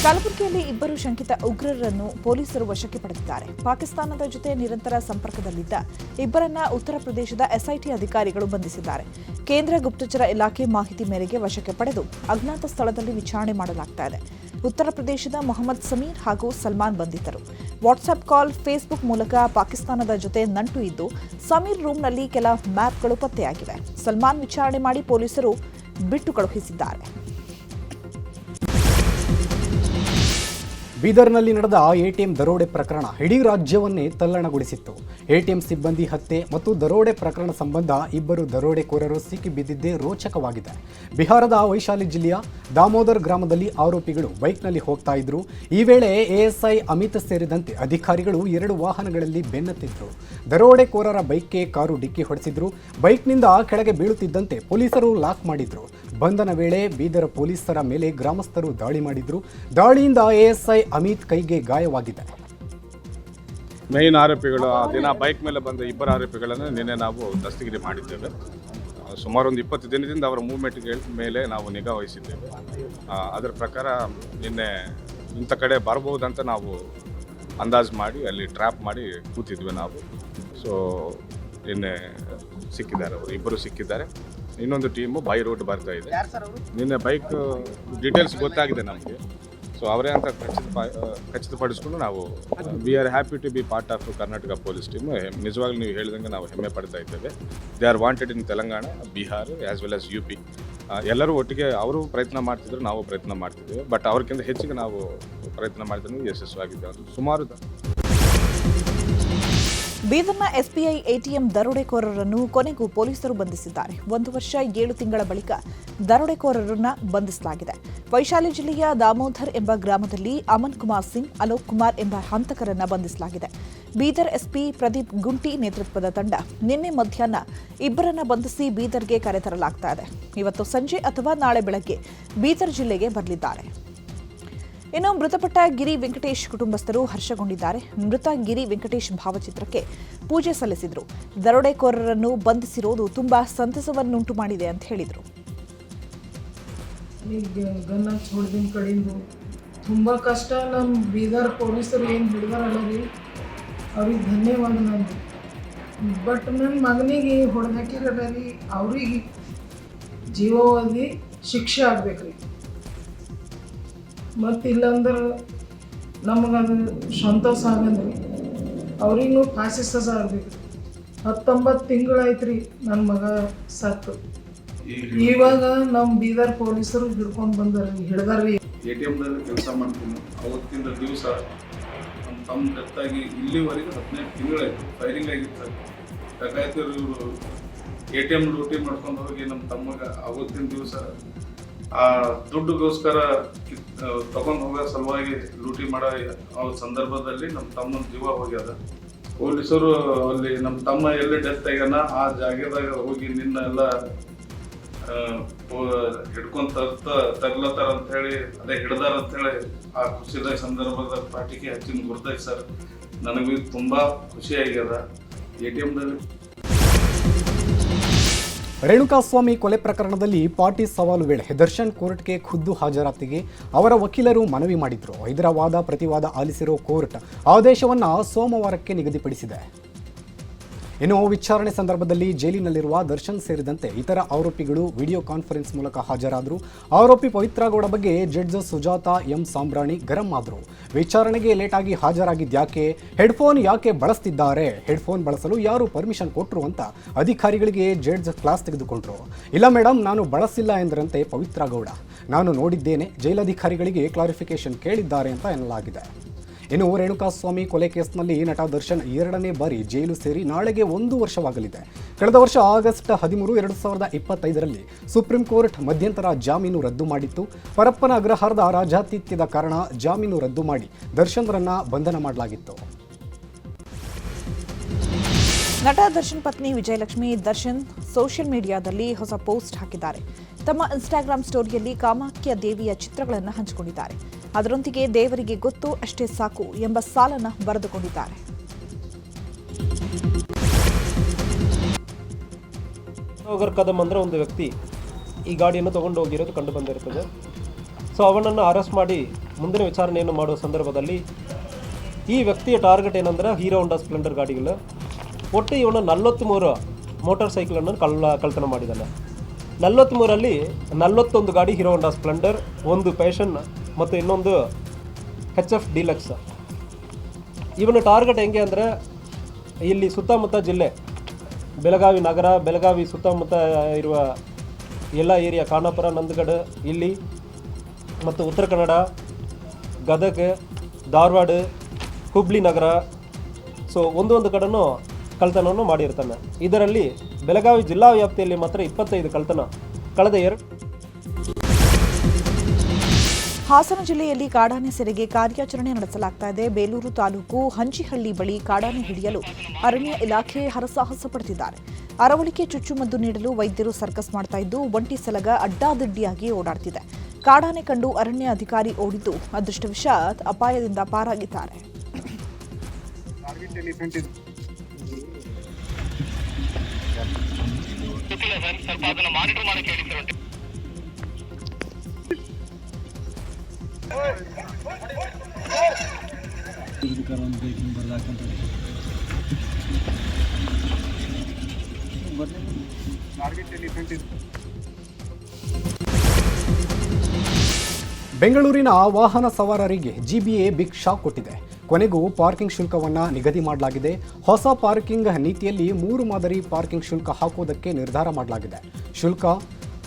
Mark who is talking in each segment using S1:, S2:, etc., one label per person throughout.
S1: ಕಲಬುರಗಿಯಲ್ಲಿ ಇಬ್ಬರು ಶಂಕಿತ ಉಗ್ರರನ್ನು ಪೊಲೀಸರು ವಶಕ್ಕೆ ಪಡೆದಿದ್ದಾರೆ. ಪಾಕಿಸ್ತಾನದ ಜೊತೆ ನಿರಂತರ ಸಂಪರ್ಕದಲ್ಲಿದ್ದ ಇಬ್ಬರನ್ನ ಉತ್ತರ ಪ್ರದೇಶದ ಎಸ್ಐಟಿ ಅಧಿಕಾರಿಗಳು ಬಂಧಿಸಿದ್ದಾರೆ. ಕೇಂದ್ರ ಗುಪ್ತಚರ ಇಲಾಖೆ ಮಾಹಿತಿ ಮೇರೆಗೆ ವಶಕ್ಕೆ ಪಡೆದು ಅಜ್ಞಾತ ಸ್ಥಳದಲ್ಲಿ ವಿಚಾರಣೆ ಮಾಡಲಾಗ್ತಾ ಇದೆ. ಉತ್ತರ ಪ್ರದೇಶದ ಮೊಹಮ್ಮದ್ ಸಮೀರ್ ಹಾಗೂ ಸಲ್ಮಾನ್ ಬಂಧಿತರು. ವಾಟ್ಸ್ಆಪ್ ಕಾಲ್, ಫೇಸ್ಬುಕ್ ಮೂಲಕ ಪಾಕಿಸ್ತಾನದ ಜೊತೆ ನಂಟು ಇದ್ದು ಸಮೀರ್ ರೂಮ್ನಲ್ಲಿ ಕೆಲ ಮ್ಯಾಪ್ಗಳು ಪತ್ತೆಯಾಗಿವೆ. ಸಲ್ಮಾನ್ ವಿಚಾರಣೆ ಮಾಡಿ ಪೊಲೀಸರು ಬಿಟ್ಟು ಕಳುಹಿಸಿದ್ದಾರೆ.
S2: ಬೀದರ್ನಲ್ಲಿ ನಡೆದ ಎಟಿಎಂ ದರೋಡೆ ಪ್ರಕರಣ ಇಡೀ ರಾಜ್ಯವನ್ನೇ ತಲ್ಲಣಗೊಳಿಸಿತ್ತು. ಎಟಿಎಂ ಸಿಬ್ಬಂದಿ ಹತ್ಯೆ ಮತ್ತು ದರೋಡೆ ಪ್ರಕರಣ ಸಂಬಂಧ ಇಬ್ಬರು ದರೋಡೆಕೋರರು ಸಿಕ್ಕಿಬಿದ್ದಿದ್ದೇ ರೋಚಕವಾಗಿದೆ. ಬಿಹಾರದ ವೈಶಾಲಿ ಜಿಲ್ಲೆಯ ದಾಮೋದರ್ ಗ್ರಾಮದಲ್ಲಿ ಆರೋಪಿಗಳು ಬೈಕ್ನಲ್ಲಿ ಹೋಗ್ತಾ ಇದ್ರು. ಈ ವೇಳೆ ಎಎಸ್ಐ ಅಮಿತ್ ಸೇರಿದಂತೆ ಅಧಿಕಾರಿಗಳು 2 ವಾಹನಗಳಲ್ಲಿ ಬೆನ್ನತ್ತಿದ್ರು. ದರೋಡೆಕೋರರ ಬೈಕ್ಗೆ ಕಾರು ಡಿಕ್ಕಿ ಹೊಡೆಸಿದ್ರು. ಬೈಕ್ನಿಂದ ಕೆಳಗೆ ಬೀಳುತ್ತಿದ್ದಂತೆ ಪೊಲೀಸರು ಲಾಕ್ ಮಾಡಿದ್ರು. ಬಂಧನ ವೇಳೆ ಬೀದರ್ ಪೊಲೀಸರ ಮೇಲೆ ಗ್ರಾಮಸ್ಥರು ದಾಳಿ ಮಾಡಿದ್ರು. ದಾಳಿಯಿಂದ ಎಎಸ್ಐ ಅಮಿತ್ ಕೈಗೆ ಗಾಯವಾಗಿದೆ.
S3: ಮೇನ್ ಆರೋಪಿಗಳು ಆ ದಿನ ಬೈಕ್ ಮೇಲೆ ಬಂದ ಇಬ್ಬರು ಆರೋಪಿಗಳನ್ನು ನಿನ್ನೆ ನಾವು ದಸ್ತಗಿರಿ ಮಾಡಿದ್ದೇವೆ. ಸುಮಾರು ಒಂದು 20 ದಿನದಿಂದ ಅವರ ಮೂವ್ಮೆಂಟ್ಗಳ ಮೇಲೆ ನಾವು ನಿಗಾ ವಹಿಸಿದ್ದೇವೆ. ಅದರ ಪ್ರಕಾರ ನಿನ್ನೆ ಇಂಥ ಕಡೆ ಬರ್ಬೋದಂತ ನಾವು ಅಂದಾಜು ಮಾಡಿ ಅಲ್ಲಿ ಟ್ರ್ಯಾಪ್ ಮಾಡಿ ಕೂತಿದ್ವಿ ನಾವು. ಸೊ ನಿನ್ನೆ ಸಿಕ್ಕಿದ್ದಾರೆ, ಅವರು ಇಬ್ಬರು ಸಿಕ್ಕಿದ್ದಾರೆ. ಇನ್ನೊಂದು ಟೀಮು ಬೈ ರೋಡ್ ಬರ್ತಾ ಇದೆ. ನಿನ್ನೆ ಬೈಕ್ ಡೀಟೇಲ್ಸ್ ಗೊತ್ತಾಗಿದೆ ನಮಗೆ. ಸೊ ಅವರೇ ಅಂತ ಖಚಿತಪಡಿಸ್ಕೊಂಡು ನಾವು we are happy to be part of Karnataka police team. ನಿಜವಾಗ್ಲೂ ನೀವು ಹೇಳಿದಂಗೆ ನಾವು ಹೆಮ್ಮೆ ಪಡ್ತಾ ಇದ್ದೇವೆ. They are wanted in Telangana, Bihar as well as UP. ಎಲ್ಲರೂ ಒಟ್ಟಿಗೆ ಅವರು ಪ್ರಯತ್ನ ಮಾಡ್ತಿದ್ರು, ನಾವು ಪ್ರಯತ್ನ ಮಾಡ್ತಿದ್ದೇವೆ. ಬಟ್ ಅವ್ರಿಗಿಂತ ಹೆಚ್ಚಿಗೆ ನಾವು ಪ್ರಯತ್ನ ಮಾಡಿದ್ರು ಯಶಸ್ವಾಗಿದ್ದೇವೆ. ಸುಮಾರು
S1: ಬೀದರ್ನ SBI ATM ದರೋಡೆಕೋರರನ್ನು ಕೊನೆಗೂ ಪೊಲೀಸರು ಬಂಧಿಸಿದ್ದಾರೆ. 1 ವರ್ಷ 7 ತಿಂಗಳ ಬಳಿಕ ದರೋಡೆಕೋರರನ್ನ ಬಂಧಿಸಲಾಗಿದೆ. ವೈಶಾಲಿ ಜಿಲ್ಲೆಯ ದಾಮೋದರ್ ಎಂಬ ಗ್ರಾಮದಲ್ಲಿ ಅಮನ್ ಕುಮಾರ್ ಸಿಂಗ್, ಅಲೋಕ್ ಕುಮಾರ್ ಎಂಬ ಹಂತಕರನ್ನ ಬಂಧಿಸಲಾಗಿದೆ. ಬೀದರ್ SP ಪ್ರದೀಪ್ ಗುಂಟಿ ನೇತೃತ್ವದ ತಂಡ ನಿನ್ನೆ ಮಧ್ಯಾಹ್ನ ಇಬ್ಬರನ್ನ ಬಂಧಿಸಿ ಬೀದರ್ಗೆ ಕರೆತರಲಾಗ್ತಾ ಇದೆ. ಇವತ್ತು ಸಂಜೆ ಅಥವಾ ನಾಳೆ ಬೆಳಗ್ಗೆ ಬೀದರ್ ಜಿಲ್ಲೆಗೆ ಬರಲಿದ್ದಾರೆ. ಇನ್ನು ಮೃತಪಟ್ಟ ಗಿರಿ ವೆಂಕಟೇಶ್ ಕುಟುಂಬಸ್ಥರು ಹರ್ಷಗೊಂಡಿದ್ದಾರೆ. ಮೃತ ಗಿರಿ ವೆಂಕಟೇಶ್ ಭಾವಚಿತ್ರಕ್ಕೆ ಪೂಜೆ ಸಲ್ಲಿಸಿದ್ರು. ದರೋಡೆಕೋರರನ್ನು ಬಂಧಿಸಿರೋದು ತುಂಬಾ ಸಂತಸವನ್ನುಂಟು ಮಾಡಿದೆ ಅಂತ ಹೇಳಿದರು.
S4: ಗನ್ನ ಹೊಡೆದಿನ ಕಡೆಯಿಂದ ತುಂಬ ಕಷ್ಟ. ನಮ್ಮ ಬೀದರ್ ಪೊಲೀಸರು ಏನು ಹಿಡಿದಾರಲ್ಲ ರೀ, ಅವ್ರಿಗೆ ಧನ್ಯವಾದ ನಂದು. ಬಟ್ ನನ್ನ ಮಗನಿಗೆ ಹೊಡೆದು ಹಾಕಿರಲ್ಲ ರೀ, ಅವ್ರಿಗೆ ಜೀವಾವಧಿ ಶಿಕ್ಷೆ ಆಗ್ಬೇಕು ರೀ. ಮತ್ತು ಇಲ್ಲಾಂದ್ರೆ ನಮಗದು ಸಂತೋಷ ಆಗಂದ್ರಿ. ಅವ್ರಿಗೂ ಫಾಸಿ ಸಜಾ ಆಗ್ಬೇಕು. 19 ತಿಂಗಳಾಯ್ತು ರೀ ನನ್ನ ಮಗ ಸತ್ತು. ಇವಾಗ ನಮ್ಮ ಬೀದರ್ ಪೊಲೀಸರು ಹಿಡ್ಕೊಂಡು ಹಿಡ್ದಾರ್ರಿ.
S5: ATMದಲ್ಲಿ ಕೆಲಸ ಮಾಡ್ತೀನಿ. ಅವತ್ತಿನ ದಿವಸ ನಮ್ಮ ತಮ್ಮ ಡೆತ್ತಾಗಿ ಇಲ್ಲಿವರೆಗೆ 15 ತಿಂಗಳಾಯಿತು. ಫೈರಿಂಗ್ ಆಗಿತ್ತು. ಯಾಕಾಯ್ತು ಇವರು ATM ಡ್ಯೂಟಿ ಮಾಡ್ಕೊಂಡು ಹೋಗಿ ನಮ್ಮ ತಮ್ಮಗ ಅವತ್ತಿನ ದಿವಸ ಆ ದುಡ್ಡುಗೋಸ್ಕರ ತಗೊಂಡು ಹೋಗೋ ಸಲುವಾಗಿ ಲೂಟಿ ಮಾಡೋ ಸಂದರ್ಭದಲ್ಲಿ ನಮ್ಮ ತಮ್ಮನ ಜೀವ ಹೋಗ್ಯದ. ಪೊಲೀಸರು ಅಲ್ಲಿ ನಮ್ಮ ತಮ್ಮ ಎಲ್ಲಿ ಡೆತ್ ಆಗ್ಯಾನ ಆ ಜಾಗದಾಗ ಹೋಗಿ ನಿನ್ನೆಲ್ಲ ಹಿಡ್ಕೊಂಡು ತರ್ಲತ್ತಾರ ಅಂತ ಹೇಳಿ, ಅದೇ ಹಿಡ್ದಾರ ಅಂತ ಹೇಳಿ ಆ ಖುಷಿದ ಸಂದರ್ಭದ ಪಾಟಿಗೆ ಹಚ್ಚಿನ ಗುರ್ತೈತೆ ಸರ್. ನನಗೂ ತುಂಬ ಖುಷಿ ಆಗ್ಯದ. ATMದಲ್ಲಿ
S2: ರೇಣುಕಾಸ್ವಾಮಿ ಕೊಲೆ ಪ್ರಕರಣದಲ್ಲಿ ಪಾರ್ಟಿ ಸವಾಲು ವೇಳೆ ದರ್ಶನ್ ಕೋರ್ಟ್ಗೆ ಖುದ್ದು ಹಾಜರಾತಿಗೆ ಅವರ ವಕೀಲರು ಮನವಿ ಮಾಡಿದ್ರು. ಇದರ ವಾದ ಪ್ರತಿವಾದ ಆಲಿಸಿರೋ ಕೋರ್ಟ್ ಆದೇಶವನ್ನು ಸೋಮವಾರಕ್ಕೆ ನಿಗದಿಪಡಿಸಿದೆ. ಇನ್ನು ವಿಚಾರಣೆ ಸಂದರ್ಭದಲ್ಲಿ ಜೈಲಿನಲ್ಲಿರುವ ದರ್ಶನ್ ಸೇರಿದಂತೆ ಇತರ ಆರೋಪಿಗಳು ವಿಡಿಯೋ ಕಾನ್ಫರೆನ್ಸ್ ಮೂಲಕ ಹಾಜರಾದರು. ಆರೋಪಿ ಪವಿತ್ರ ಗೌಡ ಬಗ್ಗೆ ಜಡ್ಜ್ ಸುಜಾತಾ M ಸಾಂಬ್ರಾಣಿ ಗರಂ ಆದರು. ವಿಚಾರಣೆಗೆ ಲೇಟಾಗಿ ಹಾಜರಾಗಿದ್ಯಾಕೆ, ಹೆಡ್ಫೋನ್ ಯಾಕೆ ಬಳಸ್ತಿದ್ದಾರೆ, ಹೆಡ್ಫೋನ್ ಬಳಸಲು ಯಾರು ಪರ್ಮಿಷನ್ ಕೊಟ್ಟರು ಅಂತ ಅಧಿಕಾರಿಗಳಿಗೆ ಜಡ್ಜ್ ಕ್ಲಾಸ್ ತೆಗೆದುಕೊಂಡ್ರು. ಇಲ್ಲ ಮೇಡಮ್, ನಾನು ಬಳಸಿಲ್ಲ ಎಂದರಂತೆ ಪವಿತ್ರ ಗೌಡ. ನಾನು ನೋಡಿದ್ದೇನೆ, ಜೈಲಧಿಕಾರಿಗಳಿಗೆ ಕ್ಲಾರಿಫಿಕೇಶನ್ ಕೇಳಿದ್ದಾರೆ ಅಂತ ಎನ್ನಲಾಗಿದೆ. ಇನ್ನು ರೇಣುಕಾಸ್ವಾಮಿ ಕೊಲೆ ಕೇಸ್ನಲ್ಲಿ ನಟ ದರ್ಶನ್ 2ನೇ ಬಾರಿ ಜೈಲು ಸೇರಿ ನಾಳೆಗೆ 1 ವರ್ಷವಾಗಲಿದೆ. ಕಳೆದ ವರ್ಷ ಆಗಸ್ಟ್ 13, 2025ರಲ್ಲಿ ಸುಪ್ರೀಂ ಕೋರ್ಟ್ ಮಧ್ಯಂತರ ಜಾಮೀನು ರದ್ದು ಮಾಡಿತ್ತು. ಪರಪ್ಪನ ಅಗ್ರಹಾರದ ರಾಜಾತಿಥ್ಯದ ಕಾರಣ ಜಾಮೀನು ರದ್ದು ಮಾಡಿ ದರ್ಶನ್ರನ್ನ ಬಂಧನ ಮಾಡಲಾಗಿತ್ತು.
S1: ನಟ ದರ್ಶನ್ ಪತ್ನಿ ವಿಜಯಲಕ್ಷ್ಮಿ ದರ್ಶನ್ ಸೋಷಿಯಲ್ ಮೀಡಿಯಾದಲ್ಲಿ ಹೊಸ ಪೋಸ್ಟ್ ಹಾಕಿದ್ದಾರೆ. ತಮ್ಮ ಇನ್ಸ್ಟಾಗ್ರಾಮ್ ಸ್ಟೋರಿಯಲ್ಲಿ ಕಾಮಾಖ್ಯ ದೇವಿಯ ಚಿತ್ರಗಳನ್ನು ಹಂಚಿಕೊಂಡಿದ್ದಾರೆ. ಅದರೊಂದಿಗೆ ದೇವರಿಗೆ ಗೊತ್ತು ಅಷ್ಟೇ ಸಾಕು ಎಂಬ ಸಾಲನ್ನು ಬರೆದುಕೊಂಡಿದ್ದಾರೆ.
S6: ಕದಮ್ ಅಂದರೆ ಒಂದು ವ್ಯಕ್ತಿ ಈ ಗಾಡಿಯನ್ನು ತಗೊಂಡು ಹೋಗಿರೋದು ಕಂಡು ಬಂದಿರುತ್ತದೆ. ಸೊ ಅವನನ್ನು ಅರೆಸ್ಟ್ ಮಾಡಿ ಮುಂದಿನ ವಿಚಾರಣೆಯನ್ನು ಮಾಡುವ ಸಂದರ್ಭದಲ್ಲಿ ಈ ವ್ಯಕ್ತಿಯ ಟಾರ್ಗೆಟ್ ಏನಂದರೆ ಹೀರೋ ಹೋಂಡಾ ಸ್ಪ್ಲೆಂಡರ್ ಗಾಡಿಗಳು. ಒಟ್ಟು ಇವನು 43 ಮೋಟಾರ್ ಸೈಕಲನ್ನು ಕಳ್ತನ ಮಾಡಿದ್ದಾನೆ. 43ರಲ್ಲಿ 41 ಗಾಡಿ ಹೀರೋ ಹೋಂಡಾ ಸ್ಪ್ಲೆಂಡರ್, 1 ಪ್ಯಾಷನ್ ಮತ್ತು ಇನ್ನೊಂದು HF ಡೀಲಕ್ಸ್. ಇವನ ಟಾರ್ಗೆಟ್ ಹೆಂಗೆ ಅಂದರೆ ಇಲ್ಲಿ ಸುತ್ತಮುತ್ತ ಜಿಲ್ಲೆ ಬೆಳಗಾವಿ ನಗರ, ಬೆಳಗಾವಿ ಸುತ್ತಮುತ್ತ ಇರುವ ಎಲ್ಲ ಏರಿಯಾ, ಖಾನಾಪುರ, ನಂದಗಡ ಇಲ್ಲಿ ಮತ್ತು ಉತ್ತರ ಕನ್ನಡ, ಗದಗ, ಧಾರವಾಡ, ಹುಬ್ಳಿ ನಗರ, ಸೊ ಒಂದೊಂದು ಕಡೆನೂ ಕಳ್ತನವನ್ನು ಮಾಡಿರ್ತಾನೆ. ಇದರಲ್ಲಿ ಬೆಳಗಾವಿ ಜಿಲ್ಲಾ ವ್ಯಾಪ್ತಿಯಲ್ಲಿ ಮಾತ್ರ 25 ಕಳ್ತನ ಕಳೆದ
S1: ಹಾಸನ ಜಿಲ್ಲೆಯಲ್ಲಿ ಕಾಡಾನೆ ಸೆರೆಗೆ ಕಾರ್ಯಾಚರಣೆ ನಡೆಸಲಾಗ್ತಾ ಇದೆ. ಬೇಲೂರು ತಾಲೂಕು ಹಂಚಿಹಳ್ಳಿ ಬಳಿ ಕಾಡಾನೆ ಹಿಡಿಯಲು ಅರಣ್ಯ ಇಲಾಖೆ ಹರಸಾಹಸ ಪಡುತ್ತಿದ್ದಾರೆ. ಅರವಳಿಕೆ ಚುಚ್ಚುಮದ್ದು ನೀಡಲು ವೈದ್ಯರು ಸರ್ಕಸ್ ಮಾಡ್ತಾ ಇದ್ದು, ಒಂಟಿ ಸಲಗ ಅಡ್ಡಾದಿಡ್ಡಿಯಾಗಿ ಓಡಾಡ್ತಿದೆ. ಕಾಡಾನೆ ಕಂಡು ಅರಣ್ಯ ಅಧಿಕಾರಿ ಓಡಿದ್ದು ಅದೃಷ್ಟವಶಾತ್ ಅಪಾಯದಿಂದ ಪಾರಾಗಿದ್ದಾರೆ.
S2: ಬೆಂಗಳೂರಿನ ವಾಹನ ಸವಾರರಿಗೆ ಜಿಬಿಎ ಬಿಗ್ ಶಾಕ್ ಕೊಟ್ಟಿದೆ. ಕೊನೆಗೂ ಪಾರ್ಕಿಂಗ್ ಶುಲ್ಕವನ್ನು ನಿಗದಿ ಮಾಡಲಾಗಿದೆ. ಹೊಸ ಪಾರ್ಕಿಂಗ್ ನೀತಿಯಲ್ಲಿ 3 ಮಾದರಿ ಪಾರ್ಕಿಂಗ್ ಶುಲ್ಕ ಹಾಕುವುದಕ್ಕೆ ನಿರ್ಧಾರ ಮಾಡಲಾಗಿದೆ. ಶುಲ್ಕ,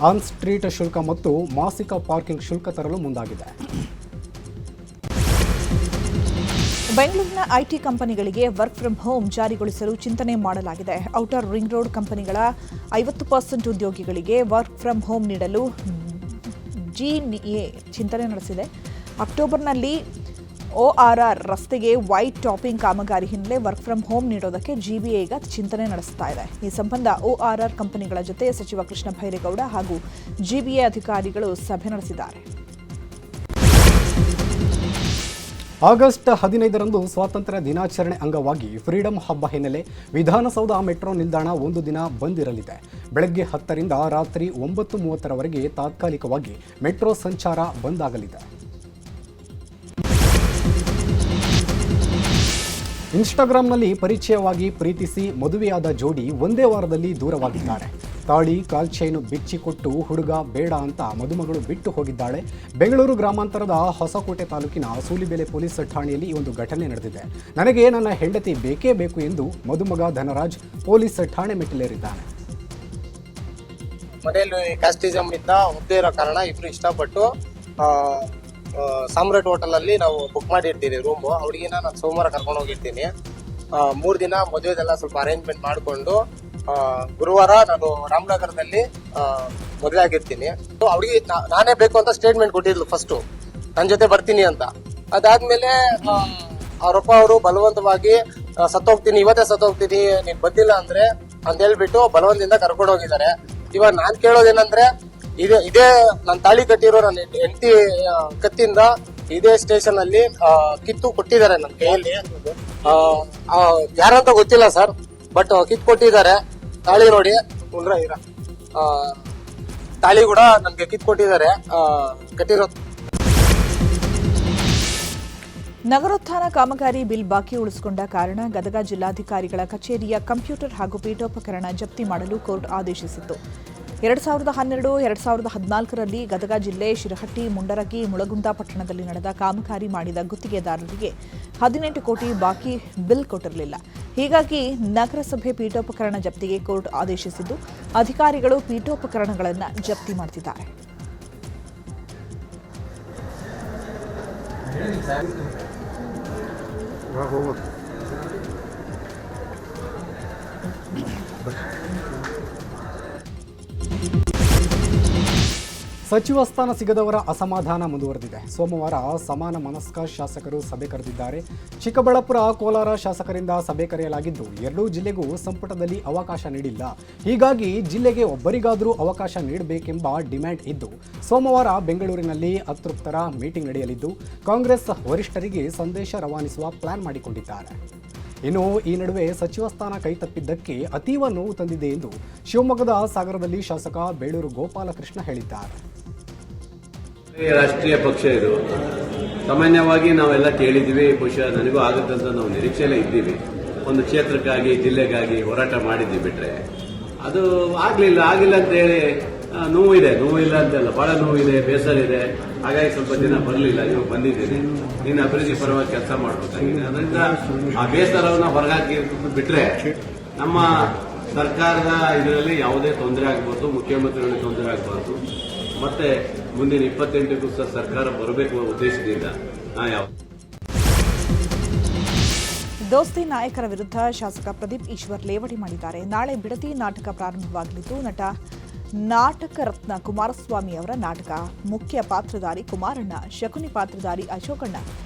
S2: ಆನ್ ಸ್ಟ್ರೀಟ್ ಶುಲ್ಕ ಮತ್ತು ಮಾಸಿಕ ಪಾರ್ಕಿಂಗ್ ಶುಲ್ಕ ತರಲು ಮುಂದಾಗಿದೆ.
S1: ಬೆಂಗಳೂರಿನ ಐಟಿ ಕಂಪನಿಗಳಿಗೆ ವರ್ಕ್ ಫ್ರಂ ಹೋಮ್ ಜಾರಿಗೊಳಿಸಲು ಚಿಂತನೆ ಮಾಡಲಾಗಿದೆ. ಔಟರ್ ರಿಂಗ್ ರೋಡ್ ಕಂಪನಿಗಳ 50% ಉದ್ಯೋಗಿಗಳಿಗೆ ವರ್ಕ್ ಫ್ರಂ ಹೋಮ್ ನೀಡಲು ಜಿಎ ಚಿಂತನೆ ನಡೆಸಿದೆ. ಅಕ್ಟೋಬರ್ನಲ್ಲಿ ORR ರಸ್ತೆಗೆ ವೈಟ್ ಟಾಪಿಂಗ್ ಕಾಮಗಾರಿ ಹಿನ್ನೆಲೆ ವರ್ಕ್ ಫ್ರಂ ಹೋಮ್ ನೀಡೋದಕ್ಕೆ ಜಿಬಿಎ ಈಗ ಚಿಂತನೆ ನಡೆಸ್ತಾ ಇದೆ. ಈ ಸಂಬಂಧ ORR ಕಂಪನಿಗಳ ಜೊತೆ ಸಚಿವ ಕೃಷ್ಣ ಭೈರೇಗೌಡ ಹಾಗೂ ಜಿಬಿಎ ಅಧಿಕಾರಿಗಳು ಸಭೆ ನಡೆಸಿದ್ದಾರೆ.
S2: ಆಗಸ್ಟ್ 15ರಂದು ಸ್ವಾತಂತ್ರ್ಯ ದಿನಾಚರಣೆ ಅಂಗವಾಗಿ ಫ್ರೀಡಂ ಹಬ್ಬ ಹಿನ್ನೆಲೆ ವಿಧಾನಸೌಧ ಮೆಟ್ರೋ ನಿಲ್ದಾಣ ಒಂದು ದಿನ ಬಂದ್ ಇರಲಿದೆ. ಬೆಳಗ್ಗೆ 10ರಿಂದ ರಾತ್ರಿ 9:30ರವರೆಗೆ ತಾತ್ಕಾಲಿಕವಾಗಿ ಮೆಟ್ರೋ ಸಂಚಾರ ಬಂದ್ ಆಗಲಿದೆ. ಇನ್ಸ್ಟಾಗ್ರಾಂನಲ್ಲಿ ಪರಿಚಯವಾಗಿ ಪ್ರೀತಿಸಿ ಮದುವೆಯಾದ ಜೋಡಿ ಒಂದೇ ವಾರದಲ್ಲಿ ದೂರವಾಗಿದ್ದಾರೆ. ತಾಳಿ, ಕಾಲ್ಚೈನು ಬಿಚ್ಚಿಕೊಟ್ಟು ಹುಡುಗ ಬೇಡ ಅಂತ ಮದುಮಗಳು ಬಿಟ್ಟು ಹೋಗಿದ್ದಾಳೆ. ಬೆಂಗಳೂರು ಗ್ರಾಮಾಂತರದ ಹೊಸಕೋಟೆ ತಾಲೂಕಿನ ಸೂಲಿಬೆಲೆ ಪೊಲೀಸ್ ಠಾಣೆಯಲ್ಲಿ ಈ ಒಂದು ಘಟನೆ ನಡೆದಿದೆ. ನನಗೆ ನನ್ನ ಹೆಂಡತಿ ಬೇಕೇ ಬೇಕು ಎಂದು ಮದುಮಗ ಧನರಾಜ್ ಪೊಲೀಸ್ ಠಾಣೆ ಮೆಟ್ಟಿಲೇರಿದ್ದಾನೆ.
S7: ಮನೆಯಲ್ಲಿ ಕ್ಯಾಸ್ಟಿಸಮ್ ಇಂದ ಒಬ್ಬದೇ ಇರೋ ಕಾರಣ ಇಬ್ರು ಇಷ್ಟಪಟ್ಟು ಸಾಮ್ರಾಟ್ ಹೋಟೆಲ್ ಅಲ್ಲಿ ನಾವು ಬುಕ್ ಮಾಡಿರ್ತೀವಿ ರೂಮು. ಹುಡುಗಿನ ನಾನು ಸೋಮವಾರ ಕರ್ಕೊಂಡು ಹೋಗಿರ್ತೀನಿ. 3 ದಿನ ಮದುವೆದೆಲ್ಲ ಸ್ವಲ್ಪ ಅರೇಂಜ್ಮೆಂಟ್ ಮಾಡಿಕೊಂಡು ಗುರುವಾರ ನಾನು ರಾಮನಗರದಲ್ಲಿ ಮದುವೆ ಆಗಿರ್ತೀನಿ. ಅವ್ರಿಗೆ ನಾನೇ ಬೇಕು ಅಂತ ಸ್ಟೇಟ್ಮೆಂಟ್ ಕೊಟ್ಟಿದ್ಲು ಫಸ್ಟು, ನನ್ನ ಜೊತೆ ಬರ್ತೀನಿ ಅಂತ. ಅದಾದ್ಮೇಲೆ ಅವರಪ್ಪ ಅವರು ಬಲವಂತವಾಗಿ ಇವತ್ತೇ ಸತ್ತೋಗ್ತೀನಿ ನೀನ್ ಬಂದಿಲ್ಲ ಅಂದ್ರೆ ಅಂತ ಹೇಳ್ಬಿಟ್ಟು ಬಲವಂತದಿಂದ ಕರ್ಕೊಂಡು ಹೋಗಿದ್ದಾರೆ. ಇವಾಗ ನಾನ್ ಕೇಳೋದೇನಂದ್ರೆ ಇದೇ ನಾನು ತಾಳಿ ಕಟ್ಟಿರೋ ನನ್ನ ಹೆಂಡತಿ ಕತ್ತಿಂದ ಇದೇ ಸ್ಟೇಷನ್ ಅಲ್ಲಿ ಕಿತ್ತು ಕೊಟ್ಟಿದ್ದಾರೆ ನನ್ನ ಕೈಯಲ್ಲಿ. ಯಾರಂತ ಗೊತ್ತಿಲ್ಲ ಸರ್, ಬಟ್ ಕಿತ್ತು ಕೊಟ್ಟಿದ್ದಾರೆ. ತಾಳಿ ನೋಡಿ ತಾಳಿ ಕೂಡ ನನ್ಗೆ ಕಿತ್ತು ಕೊಟ್ಟಿದ್ದಾರೆ ಕಟ್ಟಿರೋ.
S1: ನಗರೋತ್ಥಾನ ಕಾಮಗಾರಿ ಬಿಲ್ ಬಾಕಿ ಉಳಿಸಿಕೊಂಡ ಕಾರಣ ಗದಗ ಜಿಲ್ಲಾಧಿಕಾರಿಗಳ ಕಚೇರಿಯ ಕಂಪ್ಯೂಟರ್ ಹಾಗೂ ಪೀಠೋಪಕರಣ ಜಪ್ತಿ ಮಾಡಲು ಕೋರ್ಟ್ ಆದೇಶಿಸಿತ್ತು. 2012-2014ರಲ್ಲಿ ಗದಗ ಜಿಲ್ಲೆ ಶಿರಹಟ್ಟಿ, ಮುಂಡರಗಿ, ಮುಳಗುಂದ ಪಟ್ಟಣದಲ್ಲಿ ನಡೆದ ಕಾಮಗಾರಿ ಮಾಡಿದ ಗುತ್ತಿಗೆದಾರರಿಗೆ 18 ಕೋಟಿ ಬಾಕಿ ಬಿಲ್ ಕೊಟ್ಟಿರಲಿಲ್ಲ. ಹೀಗಾಗಿ ನಗರಸಭೆ ಪೀಠೋಪಕರಣ ಜಪ್ತಿಗೆ ಕೋರ್ಟ್ ಆದೇಶಿಸಿದ್ದು, ಅಧಿಕಾರಿಗಳು ಪೀಠೋಪಕರಣಗಳನ್ನು ಜಪ್ತಿ ಮಾಡುತ್ತಿದ್ದಾರೆ.
S2: ಸಚಿವ ಸ್ಥಾನ ಸಿಗದವರ ಅಸಮಾಧಾನ ಮುಂದುವರೆದಿದೆ. ಸೋಮವಾರ ಸಮಾನ ಮನಸ್ಕ ಶಾಸಕರು ಸಭೆ ಕರೆದಿದ್ದಾರೆ. ಚಿಕ್ಕಬಳ್ಳಾಪುರ, ಕೋಲಾರ ಶಾಸಕರಿಂದ ಸಭೆ ಕರೆಯಲಾಗಿದ್ದು, ಎರಡೂ ಜಿಲ್ಲೆಗೂ ಸಂಪುಟದಲ್ಲಿ ಅವಕಾಶ ನೀಡಿಲ್ಲ. ಹೀಗಾಗಿ ಜಿಲ್ಲೆಗೆ ಒಬ್ಬರಿಗಾದರೂ ಅವಕಾಶ ನೀಡಬೇಕೆಂಬ ಡಿಮ್ಯಾಂಡ್ ಇದ್ದು, ಸೋಮವಾರ ಬೆಂಗಳೂರಿನಲ್ಲಿ ಅತೃಪ್ತರ ಮೀಟಿಂಗ್ ನಡೆಯಲಿದ್ದು, ಕಾಂಗ್ರೆಸ್ ವರಿಷ್ಠರಿಗೆ ಸಂದೇಶ ರವಾನಿಸುವ ಪ್ಲಾನ್ ಮಾಡಿಕೊಂಡಿದ್ದಾರೆ. ಇನ್ನು ಈ ನಡುವೆ ಸಚಿವ ಸ್ಥಾನ ಕೈತಪ್ಪಿದ್ದಕ್ಕೆ ಅತೀವ ನೋವು ತಂದಿದೆ ಎಂದು ಶಿವಮೊಗ್ಗದ ಸಾಗರದಲ್ಲಿ ಶಾಸಕ ಬೇಳೂರು ಗೋಪಾಲಕೃಷ್ಣ ಹೇಳಿದ್ದಾರೆ.
S8: ರಾಷ್ಟ್ರೀಯ ಪಕ್ಷ ಇದು ಸಾಮಾನ್ಯವಾಗಿ ನಾವೆಲ್ಲ ಕೇಳಿದ್ದೀವಿ, ಬಹುಶಃ ನನಗೂ ಆಗುತ್ತಂತ ನಾವು ನಿರೀಕ್ಷೆಯಲ್ಲೇ ಇದ್ದೀವಿ. ಒಂದು ಕ್ಷೇತ್ರಕ್ಕಾಗಿ ಜಿಲ್ಲೆಗಾಗಿ ಹೋರಾಟ ಮಾಡಿದ್ವಿ ಬಿಟ್ರೆ ಅದು ಆಗಿಲ್ಲ ಅಂತ ಹೇಳಿ ನೋವಿಲ್ಲ ಅಂತಲ್ಲ, ಬಹಳ ನೋವಿದೆ, ಬೇಸರ ಇದೆ. ಹಾಗಾಗಿ ಸ್ವಲ್ಪ ದಿನ ಬರಲಿಲ್ಲ, ನೀವು ಬಂದಿದ್ದೀರಿ, ನೀನು ಅಭಿವೃದ್ಧಿ ಪರವಾಗಿ ಕೆಲಸ ಮಾಡಬೇಕಾಗಿದೆ. ಅದರಿಂದ ಆ ಬೇಸರವನ್ನು ಹೊರಗಾಕಿ ಬಿಟ್ರೆ ನಮ್ಮ ಸರ್ಕಾರದ ಇದರಲ್ಲಿ ಯಾವುದೇ ತೊಂದರೆ ಆಗಬಾರ್ದು, ಮುಖ್ಯಮಂತ್ರಿಗಳಿಗೆ ತೊಂದರೆ ಆಗಬಾರ್ದು. ಮತ್ತೆ ಮುಂದಿನ 28ಕ್ಕೂ ಸಹ ಸರ್ಕಾರ ಬರಬೇಕು ಉದ್ದೇಶದಿಂದ
S1: ದೋಸ್ತಿ ನಾಯಕರ ವಿರುದ್ಧ ಶಾಸಕ ಪ್ರದೀಪ್ ಈಶ್ವರ್ ಲೇವಡಿ ಮಾಡಿದ್ದಾರೆ. ನಾಳೆ ಬಿಡದಿ ನಾಟಕ ಪ್ರಾರಂಭವಾಗಲಿದ್ದು ನಾಟಕ ರತ್ನ ಕುಮಾರಸ್ವಾಮಿ ಅವರ ನಾಟಕ. ಮುಖ್ಯ ಪಾತ್ರಧಾರಿ ಕುಮಾರಣ್ಣ, ಶಕುನಿ ಪಾತ್ರಧಾರಿ ಅಶೋಕಣ್ಣ,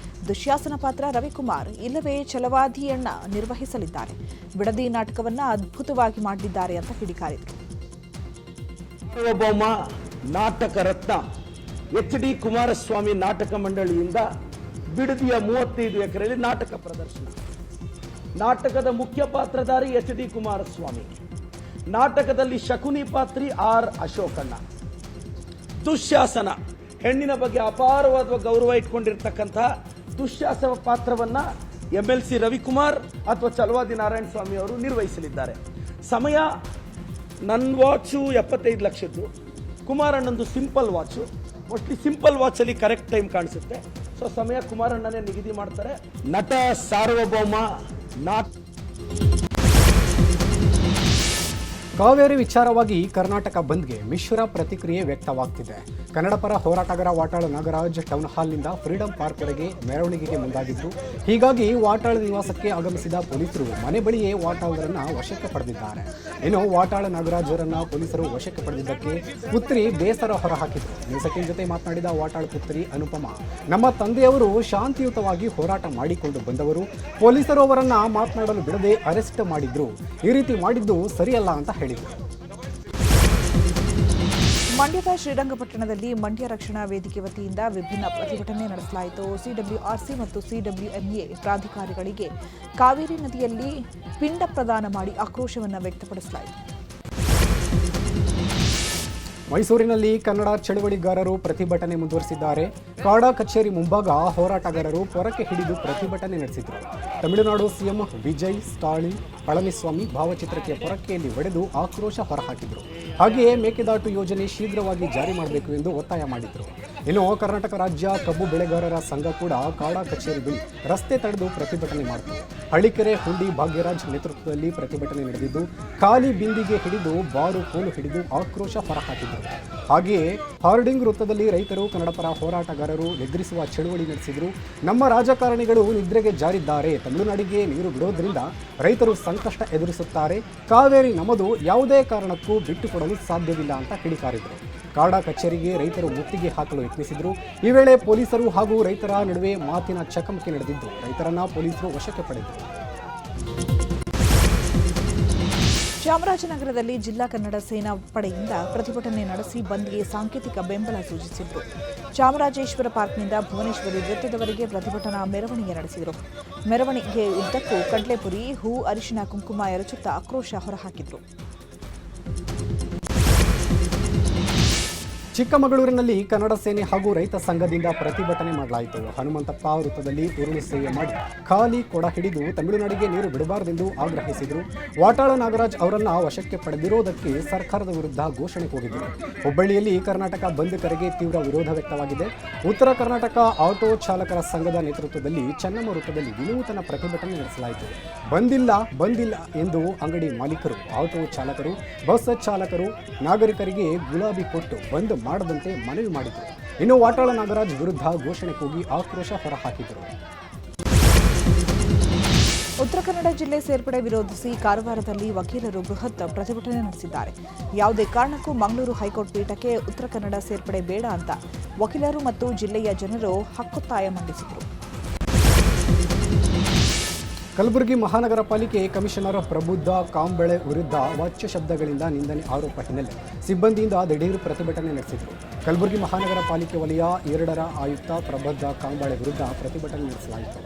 S1: ದುಶ್ಯಾಸನ ಪಾತ್ರ ರವಿಕುಮಾರ್ ಇಲ್ಲವೇ ಛಲವಾದಿಯಣ್ಣ ನಿರ್ವಹಿಸಲಿದ್ದಾರೆ. ಬಿಡದಿ ನಾಟಕವನ್ನ ಅದ್ಭುತವಾಗಿ ಮಾಡಲಿದ್ದಾರೆ ಅಂತ ಕಿಡಿಕಾರಿದರು.
S9: ಸಾರ್ವಭೌಮ ನಾಟಕ ರತ್ನ HD ಕುಮಾರಸ್ವಾಮಿ ನಾಟಕ ಮಂಡಳಿಯಿಂದ ಬಿಡದಿಯ 35 ಎಕರೆಯಲ್ಲಿ ನಾಟಕ ಪ್ರದರ್ಶನ. ನಾಟಕದ ಮುಖ್ಯ ಪಾತ್ರಧಾರಿ HD ಕುಮಾರಸ್ವಾಮಿ, ನಾಟಕದಲ್ಲಿ ಶಕುನಿ ಪಾತ್ರಿ R ಅಶೋಕಣ್ಣ, ದುಶ್ಯಾಸನ ಹೆಣ್ಣಿನ ಬಗ್ಗೆ ಅಪಾರವಾದ ಗೌರವ ಇಟ್ಕೊಂಡಿರ್ತಕ್ಕಂಥ ದುಶ್ಯಾಸನ ಪಾತ್ರವನ್ನ MLC ರವಿಕುಮಾರ್ ಅಥವಾ ಚಲವಾದಿ ನಾರಾಯಣ ಸ್ವಾಮಿ ಅವರು ನಿರ್ವಹಿಸಲಿದ್ದಾರೆ. ಸಮಯ ನನ್ನ ವಾಚು 75 ಲಕ್ಷದ್ದು, ಕುಮಾರಣ್ಣಂದು ಸಿಂಪಲ್ ವಾಚು. ಮೋಸ್ಟ್ಲಿ ಸಿಂಪಲ್ ವಾಚಲ್ಲಿ ಕರೆಕ್ಟ್ ಟೈಮ್ ಕಾಣಿಸುತ್ತೆ. ಸೊ ಸಮಯ ಕುಮಾರಣ್ಣನೇ ನಿಗದಿ ಮಾಡ್ತಾರೆ. ನಟ ಸಾರ್ವಭೌಮ
S2: ಕಾವೇರಿ ವಿಚಾರವಾಗಿ ಕರ್ನಾಟಕ ಬಂದ್ಗೆ ಮಿಶ್ರ ಪ್ರತಿಕ್ರಿಯೆ ವ್ಯಕ್ತವಾಗ್ತಿದೆ. ಕನ್ನಡ ಪರ ಹೋರಾಟಗಾರ ವಾಟಾಳ ನಾಗರಾಜ್ ಟೌನ್ ಹಾಲ್ನಿಂದ ಫ್ರೀಡಂ ಪಾರ್ಕ್ವರೆಗೆ ಮೆರವಣಿಗೆಗೆ ಮುಂದಾಗಿದ್ದು, ಹೀಗಾಗಿ ವಾಟಾಳ ನಿವಾಸಕ್ಕೆ ಆಗಮಿಸಿದ ಪೊಲೀಸರು ಮನೆ ಬಳಿಯೇ ವಾಟಾಳರನ್ನ ವಶಕ್ಕೆ ಪಡೆದಿದ್ದಾರೆ. ಇನ್ನು ವಾಟಾಳ ನಾಗರಾಜರನ್ನ ಪೊಲೀಸರು ವಶಕ್ಕೆ ಪಡೆದಿದ್ದಕ್ಕೆ ಪುತ್ರಿ ಬೇಸರ ಹೊರಹಾಕಿದ್ರು. ನ್ಯೂಸ್18 ಜೊತೆ ಮಾತನಾಡಿದ ವಾಟಾಳ ಪುತ್ರಿ ಅನುಪಮ, ನಮ್ಮ ತಂದೆಯವರು ಶಾಂತಿಯುತವಾಗಿ ಹೋರಾಟ ಮಾಡಿಕೊಂಡು ಬಂದವರು, ಪೊಲೀಸರು ಅವರನ್ನ ಮಾತನಾಡಲು ಬಿಡದೆ ಅರೆಸ್ಟ್ ಮಾಡಿದ್ರು. ಈ ರೀತಿ ಮಾಡಿದ್ದು ಸರಿಯಲ್ಲ ಅಂತ ಹೇಳಿದರು.
S1: ಮಂಡ್ಯದ ಶ್ರೀರಂಗಪಟ್ಟಣದಲ್ಲಿ ಮಂಡ್ಯ ರಕ್ಷಣಾ ವೇದಿಕೆ ವತಿಯಿಂದ ವಿಭಿನ್ನ ಪ್ರತಿಭಟನೆ ನಡೆಸಲಾಯಿತು. CWRC ಮತ್ತು CWMA ಪ್ರಾಧಿಕಾರಿಗಳಿಗೆ ಕಾವೇರಿ ನದಿಯಲ್ಲಿ ಪಿಂಡ ಪ್ರದಾನ ಮಾಡಿ ಆಕ್ರೋಶವನ್ನು ವ್ಯಕ್ತಪಡಿಸಲಾಯಿತು.
S2: ಮೈಸೂರಿನಲ್ಲಿ ಕನ್ನಡ ಚಳವಳಿಗಾರರು ಪ್ರತಿಭಟನೆ ಮುಂದುವರೆಸಿದ್ದಾರೆ. ಕಾಡಾ ಕಚೇರಿ ಮುಂಭಾಗ ಹೋರಾಟಗಾರರು ಪೊರಕೆ ಹಿಡಿದು ಪ್ರತಿಭಟನೆ ನಡೆಸಿದರು. ತಮಿಳುನಾಡು ಸಿಎಂ ವಿಜಯ್ ಸ್ಟಾಲಿನ್ ಪಳನಿಸ್ವಾಮಿ ಭಾವಚಿತ್ರಕ್ಕೆ ಪೊರಕೆಯಲ್ಲಿ ಹೊಡೆದು ಆಕ್ರೋಶ ಹೊರಹಾಕಿದರು. ಹಾಗೆಯೇ ಮೇಕೆದಾಟು ಯೋಜನೆ ಶೀಘ್ರವಾಗಿ ಜಾರಿ ಮಾಡಬೇಕು ಎಂದು ಒತ್ತಾಯ ಮಾಡಿದರು. ಇನ್ನು ಕರ್ನಾಟಕ ರಾಜ್ಯ ಕಬ್ಬು ಬೆಳೆಗಾರರ ಸಂಘ ಕೂಡ ಕಾಡಾ ಕಚೇರಿ ಬಳಿ ರಸ್ತೆ ತಡೆದು ಪ್ರತಿಭಟನೆ ಮಾಡಿತು. ಹಳ್ಳಿಕೆರೆ ಹುಂಡಿ ಭಾಗ್ಯರಾಜ್ ನೇತೃತ್ವದಲ್ಲಿ ಪ್ರತಿಭಟನೆ ನಡೆದಿದ್ದು, ಖಾಲಿ ಬಿಂದಿಗೆ ಹಿಡಿದು ಬಾರು ಕೋಲು ಹಿಡಿದು ಆಕ್ರೋಶ ಹೊರಹಾಕಿದರು. ಹಾಗೆಯೇ ಹಾರ್ಡಿಂಗ್ ವೃತ್ತದಲ್ಲಿ ರೈತರು ಕನ್ನಡ ಪರ ಹೋರಾಟಗಾರರು ನಿದ್ರಿಸುವ ಚಳುವಳಿ ನಡೆಸಿದರು. ನಮ್ಮ ರಾಜಕಾರಣಿಗಳು ನಿದ್ರೆಗೆ ಜಾರಿದ್ದಾರೆ, ತಮಿಳುನಾಡಿಗೆ ನೀರು ಬಿಡೋದ್ರಿಂದ ರೈತರು ಸಂಕಷ್ಟ ಎದುರಿಸುತ್ತಾರೆ, ಕಾವೇರಿ ನಮ್ಮದು, ಯಾವುದೇ ಕಾರಣಕ್ಕೂ ಬಿಟ್ಟುಕೊಡಲು ಸಾಧ್ಯವಿಲ್ಲ ಅಂತ ಕಿಡಿಕಾರಿದರು. ಕಾಡಾ ಕಚೇರಿಗೆ ರೈತರು ಮುತ್ತಿಗೆ ಹಾಕಲು ಯತ್ನಿಸಿದರು. ಈ ವೇಳೆ ಪೊಲೀಸರು ಹಾಗೂ ರೈತರ ನಡುವೆ ಮಾತಿನ ಚಕಮಕಿ ನಡೆದಿದ್ದು, ರೈತರನ್ನ ಪೊಲೀಸರು ವಶಕ್ಕೆ ಪಡೆದರು.
S1: ಚಾಮರಾಜನಗರದಲ್ಲಿ ಜಿಲ್ಲಾ ಕನ್ನಡ ಸೇನಾ ಪಡೆಯಿಂದ ಪ್ರತಿಭಟನೆ ನಡೆಸಿ ಬಂದ್ಗೆ ಸಾಂಕೇತಿಕ ಬೆಂಬಲ ಸೂಚಿಸಿದರು. ಚಾಮರಾಜೇಶ್ವರ ಪಾರ್ಕ್ನಿಂದ ಭುವನೇಶ್ವರಿ ವೃತ್ತದವರೆಗೆ ಪ್ರತಿಭಟನಾ ಮೆರವಣಿಗೆ ನಡೆಸಿದರು. ಮೆರವಣಿಗೆ ಉದ್ದಕ್ಕೂ ಕಡ್ಲೆಪುರಿ, ಹೂ, ಅರಿಶಿನ, ಕುಂಕುಮ ಎರಚುತ್ತಾ ಆಕ್ರೋಶ ಹೊರಹಾಕಿದರು.
S2: ಚಿಕ್ಕಮಗಳೂರಿನಲ್ಲಿ ಕನ್ನಡ ಸೇನೆ ಹಾಗೂ ರೈತ ಸಂಘದಿಂದ ಪ್ರತಿಭಟನೆ ಮಾಡಲಾಯಿತು. ಹನುಮಂತಪ್ಪ ವೃತ್ತದಲ್ಲಿ ಉರುಳು ಸೇವೆ ಮಾಡಿ ಖಾಲಿ ಕೊಡ ಹಿಡಿದು ತಮಿಳುನಾಡಿಗೆ ನೀರು ಬಿಡಬಾರದೆಂದು ಆಗ್ರಹಿಸಿದರು. ವಾಟಾಳ ನಾಗರಾಜ್ ಅವರನ್ನ ವಶಕ್ಕೆ ಪಡೆದಿರೋದಕ್ಕೆ ಸರ್ಕಾರದ ವಿರುದ್ಧ ಘೋಷಣೆ ಕೂಗಿದರು. ಹುಬ್ಬಳ್ಳಿಯಲ್ಲಿ ಕರ್ನಾಟಕ ಬಂದ್ ಕರೆಗೆ ತೀವ್ರ ವಿರೋಧ ವ್ಯಕ್ತವಾಗಿದೆ. ಉತ್ತರ ಕರ್ನಾಟಕ ಆಟೋ ಚಾಲಕರ ಸಂಘದ ನೇತೃತ್ವದಲ್ಲಿ ಚೆನ್ನಮ್ಮ ವೃತ್ತದಲ್ಲಿ ವಿನೂತನ ಪ್ರತಿಭಟನೆ ನಡೆಸಲಾಯಿತು. ಬಂದಿಲ್ಲ ಎಂದು ಅಂಗಡಿ ಮಾಲೀಕರು, ಆಟೋ ಚಾಲಕರು, ಬಸ್ ಚಾಲಕರು ನಾಗರಿಕರಿಗೆ ಗುಲಾಬಿ ಕೊಟ್ಟು ಬಂದ್ ಮಾಡದಂತೆ ಮನವಿ ಮಾಡಿದರು. ಇನ್ನು ವಾಟಾಳ ನಾಗರಾಜ್ ವಿರುದ್ಧ ಘೋಷಣೆ ಕೂಗಿ ಆಕ್ರೋಶ ಹೊರಹಾಕಿದರು.
S1: ಉತ್ತರ ಕನ್ನಡ ಜಿಲ್ಲೆ ಸೇರ್ಪಡೆ ವಿರೋಧಿಸಿ ಕಾರವಾರದಲ್ಲಿ ವಕೀಲರು ಬೃಹತ್ ಪ್ರತಿಭಟನೆ ನಡೆಸಿದ್ದಾರೆ. ಯಾವುದೇ ಕಾರಣಕ್ಕೂ ಮಂಗಳೂರು ಹೈಕೋರ್ಟ್ ಪೀಠಕ್ಕೆ ಉತ್ತರ ಕನ್ನಡ ಸೇರ್ಪಡೆ ಬೇಡ ಅಂತ ವಕೀಲರು ಮತ್ತು ಜಿಲ್ಲೆಯ ಜನರು ಹಕ್ಕೊತ್ತಾಯ ಮಂಡಿಸಿದರು.
S2: ಕಲಬುರಗಿ ಮಹಾನಗರ ಪಾಲಿಕೆ ಕಮಿಷನರ್ ಪ್ರಬುದ್ಧ ಕಾಂಬಳೆ ವಿರುದ್ಧ ವಾಚ್ಯ ಶಬ್ದಗಳಿಂದ ನಿಂದನೆ ಆರೋಪ ಹಿನ್ನೆಲೆ ಸಿಬ್ಬಂದಿಯಿಂದ ದಿಢೀರ್ ಪ್ರತಿಭಟನೆ ನಡೆಸಿದರು. ಕಲಬುರಗಿ ಮಹಾನಗರ ಪಾಲಿಕೆ ವಲಯ 2ರ ಆಯುಕ್ತ ಪ್ರಬುದ್ಧ ಕಾಂಬಳೆ ವಿರುದ್ಧ ಪ್ರತಿಭಟನೆ ನಡೆಸಲಾಯಿತು.